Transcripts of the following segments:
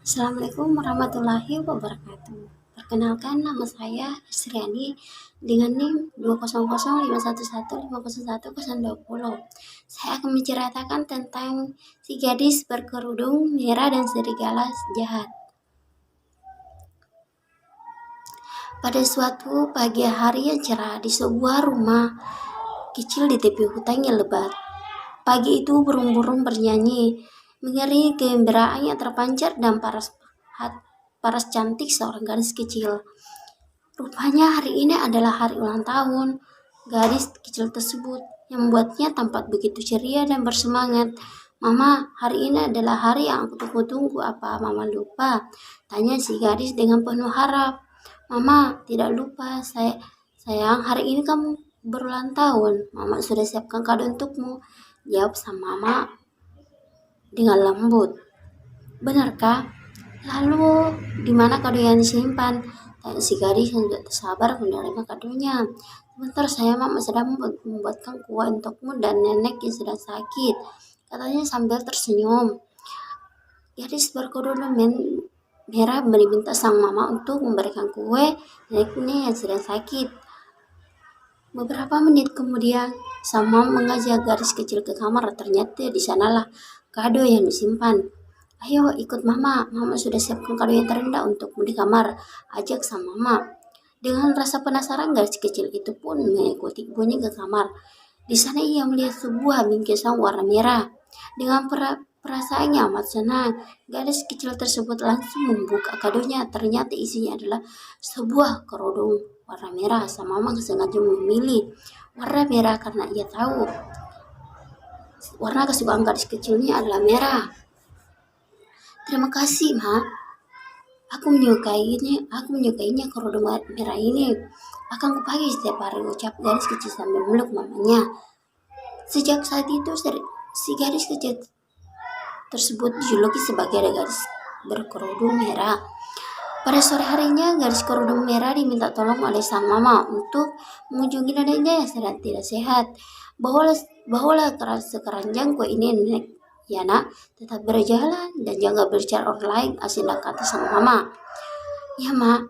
Assalamualaikum warahmatullahi wabarakatuh. Perkenalkan, nama saya Sriani dengan NIM 20051150120. Saya akan menceritakan tentang si gadis berkerudung merah dan serigala jahat. Pada suatu pagi hari yang cerah di sebuah rumah kecil di tepi hutan yang lebat. Pagi itu burung-burung bernyanyi, mengiringi kegembiraan yang terpancar dan paras cantik seorang gadis kecil. Rupanya hari ini adalah hari ulang tahun gadis kecil tersebut yang membuatnya tampak begitu ceria dan bersemangat. "Mama, hari ini adalah hari yang aku tunggu-tunggu. Apa Mama lupa?" tanya si gadis dengan penuh harap. "Mama, tidak lupa. Sayang, hari ini kamu berulang tahun. Mama sudah siapkan kado untukmu," jawab sang mama dengan lembut. "Benarkah? Lalu di mana kado yang disimpan?" tanya si gadis yang tidak sabar menerima kadonya. "Sebentar sayang, Mama sedang membuatkan kue untukmu dan nenek yang sedang sakit," katanya sambil tersenyum. Gadis berkerudung merah meminta sang mama untuk memberikan kue neneknya yang sedang sakit. Beberapa menit kemudian, sang mama mengajak gadis kecil ke kamar. Ternyata di sanalah kado yang disimpan. "Ayo ikut Mama, Mama sudah siapkan kado yang terindah untukmu di kamar," ajak sang mama. Dengan rasa penasaran, gadis kecil itu pun mengikuti ibunya ke kamar. Di sana ia melihat sebuah bingkisan warna merah. Dengan perasaan yang amat senang, gadis kecil tersebut langsung membuka kadonya. Ternyata isinya adalah sebuah kerudung warna merah. Sang mama sengaja memilih warna merah karena ia tahu warna kesukaan gadis kecilnya adalah merah. "Terima kasih, Ma. Aku menyukainya kerudung merah ini. Akan kupakai setiap hari," ucap gadis kecil sambil meluk mamanya. Sejak saat itu, si gadis kecil tersebut dijuluki sebagai gadis berkerudung merah. Pada sore harinya, gadis kerudung merah diminta tolong oleh sang mama untuk mengunjungi neneknya yang sedang tidak sehat. Bawalah sekeranjang kue ini, nenek. "Ya nak, tetap berjalan dan jangan berbicara orang lain," asinah kata sang mama. "Ya Mak."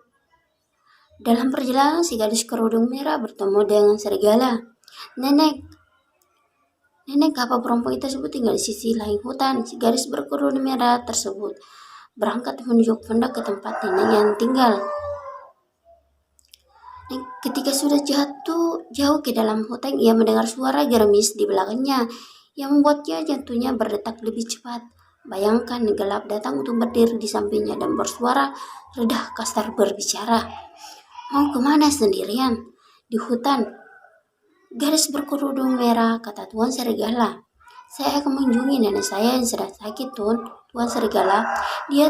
Dalam perjalanan, si gadis kerudung merah bertemu dengan serigala. Nenek, apa perempuan tersebut tinggal di sisi lain hutan?" Si gadis berkerudung merah tersebut berangkat menuju pondok ke tempat nenek yang tinggal. Ketika sudah jauh ke dalam hutan, ia mendengar suara gerimis di belakangnya yang membuatnya jantungnya berdetak lebih cepat. Bayangkan gelap datang untuk berdiri di sampingnya dan bersuara rendah kasar berbicara. "Mau kemana sendirian di hutan?" "Gadis berkerudung merah," kata Tuan Serigala. "Saya akan mengunjungi nenek saya yang sedang sakit, Tuan Serigala. Dia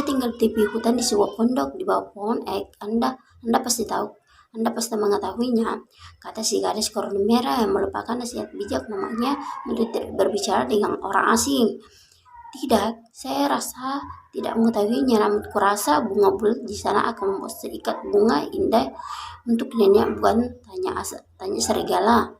tinggal di tepi hutan di sebuah pondok di bawah pohon ek. Anda pasti mengetahuinya," kata si gadis kerudung merah yang melupakan nasihat bijak mamanya untuk tidak berbicara dengan orang asing. "Tidak, saya rasa tidak mengetahuinya, namun kurasa bunga bulat di sana akan membuat seikat bunga indah untuk nenek, bukan?" tanya serigala.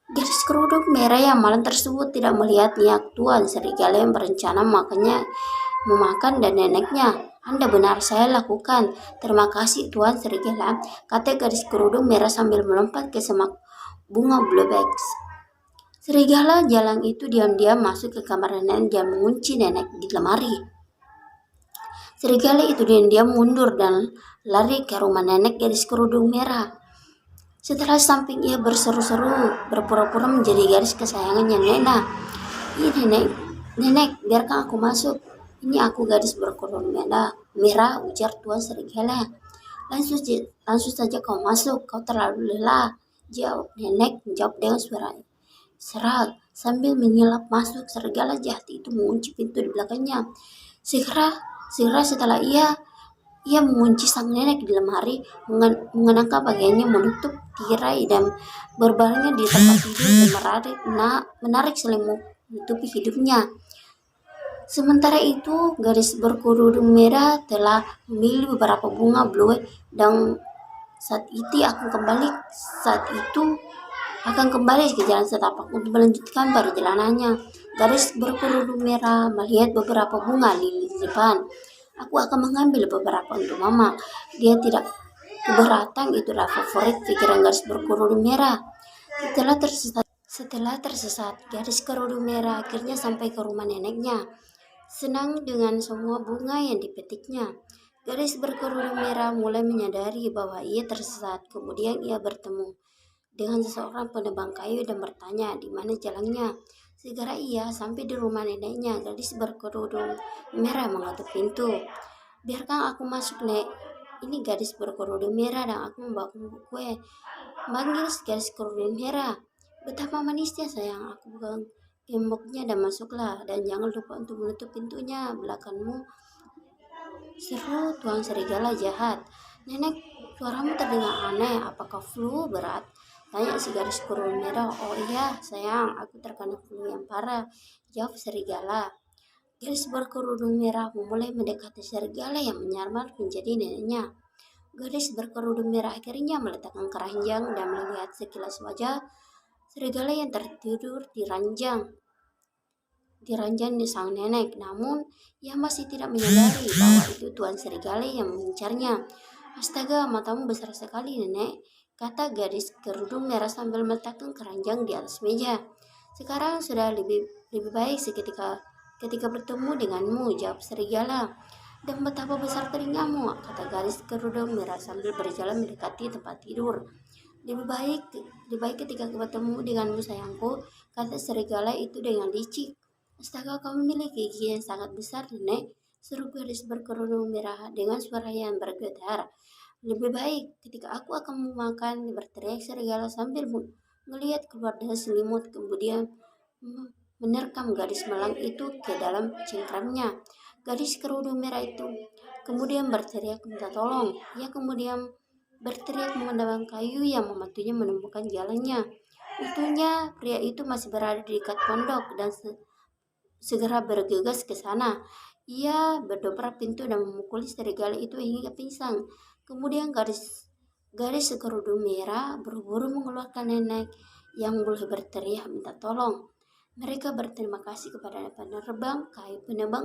Gadis kerudung merah yang malam tersebut tidak melihat niat Tuan Serigala yang berencana memakan dan neneknya. "Anda benar, saya lakukan. Terima kasih Tuan Serigala," kata gadis kerudung merah sambil melompat ke semak bunga bluebex. Serigala jalan itu diam-diam masuk ke kamar nenek dan mengunci nenek di lemari. Serigala itu diam-diam mundur dan lari ke rumah nenek gadis kerudung merah. Setelah sampai, ia berseru-seru, berpura-pura menjadi gadis kesayangannya nenek. "Ini nenek, biarkan aku masuk. Ini aku gadis berkerudung merah," ujar Tuan Serigala. Langsung saja kau masuk, kau terlalu lelah," jawab nenek menjawab dengan suara serak. Sambil menyelap masuk, serigala jahat itu mengunci pintu di belakangnya. Segera setelah ia mengunci sang nenek di lemari, mengenakan pakaiannya menutup tirai dan berbaringnya di tempat tidur dan menarik selimut menutupi hidupnya. Sementara itu, gadis berkerudung merah telah memilih beberapa bunga blue dan saat itu akan kembali ke jalan setapak untuk melanjutkan perjalanannya. Gadis berkerudung merah melihat beberapa bunga lili di depan. Aku akan mengambil beberapa untuk mama. Dia tidak keberatan, itulah favorit pikiran gadis berkerudung merah. Setelah tersesat, gadis kerudung merah akhirnya sampai ke rumah neneknya. Senang dengan semua bunga yang dipetiknya, gadis berkerudung merah mulai menyadari bahwa ia tersesat. Kemudian ia bertemu dengan seseorang penebang kayu dan bertanya di mana jalannya. Segera ia sampai di rumah neneknya. Gadis berkerudung merah mengetuk pintu. Biarkan aku masuk, Nek. Ini gadis berkerudung merah dan aku membawa kue. Manggil gadis kerudung merah. Betapa manisnya sayang, aku pegang gemboknya dan masuklah. Dan jangan lupa untuk menutup pintunya belakangmu. Seru tuan serigala jahat. Nenek, suaramu terdengar aneh. Apakah flu berat? Tanya si gadis kerudung merah. Oh iya sayang, aku terkena flu yang parah, jawab serigala. Gadis berkerudung merah memulai mendekati serigala yang menyamar menjadi neneknya. Gadis berkerudung merah akhirnya meletakkan keranjang dan melihat sekilas wajah serigala yang tertidur di ranjang di sang nenek. Namun ia masih tidak menyadari bahwa itu tuan serigala yang mengincarnya. Astaga, matamu besar sekali, nenek, kata gadis kerudung merah sambil meletakkan keranjang di atas meja. Sekarang sudah lebih baik ketika bertemu denganmu, jawab serigala. Dan betapa besar telingamu, kata gadis kerudung merah sambil berjalan mendekati tempat tidur. Lebih baik ketika bertemu denganmu sayangku, kata serigala itu dengan licik. Astaga, kamu memiliki gigi yang sangat besar, nenek, seru gadis berkerudung merah dengan suara yang bergetar. Lebih baik ketika aku akan memakan, berteriak serigala sambil melihat keluar dari selimut, kemudian menerkam gadis malang itu ke dalam cengkramnya. Gadis kerudung merah itu kemudian berteriak minta tolong. Ia kemudian berteriak menendang kayu yang membantunya menemukan jalannya. Untungnya pria itu masih berada di dekat pondok dan segera bergegas ke sana. Ia berdobrak pintu dan memukuli serigala itu hingga pingsan. Kemudian gadis kerudung merah buru-buru mengeluarkan nenek yang boleh berteriak minta tolong. Mereka berterima kasih kepada penebang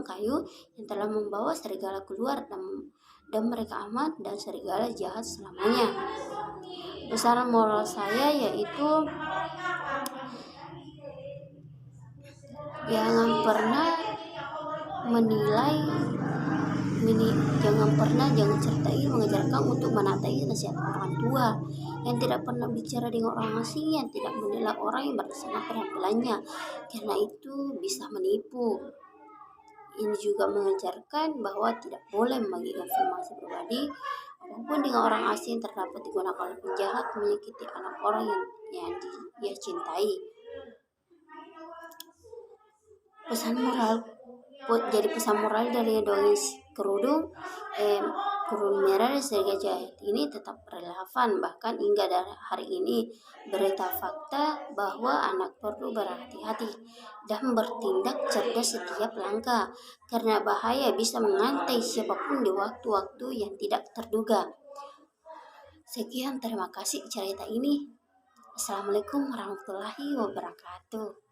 kayu yang telah membawa serigala keluar dan mereka aman dan serigala jahat selamanya. Pesan moral saya yaitu jangan pernah jangan certai mengajarkan untuk menaati nasihat orang tua, yang tidak pernah bicara dengan orang asing, yang tidak menilai orang yang berdasarkan penampilannya, karena itu bisa menipu. Ini juga mengajarkan bahwa tidak boleh membagi informasi pribadi apapun dengan orang asing terdapat digunakan oleh penjahat menyakiti anak orang yang dia cintai. Pesan moral dari dongeng kerudung merah dan serigala jahat ini tetap relevan bahkan hingga dari hari ini. Berita fakta bahwa anak perlu berhati-hati dan bertindak cerdas setiap langkah, karena bahaya bisa mengintai siapapun di waktu-waktu yang tidak terduga. Sekian, terima kasih cerita ini. Assalamualaikum warahmatullahi wabarakatuh.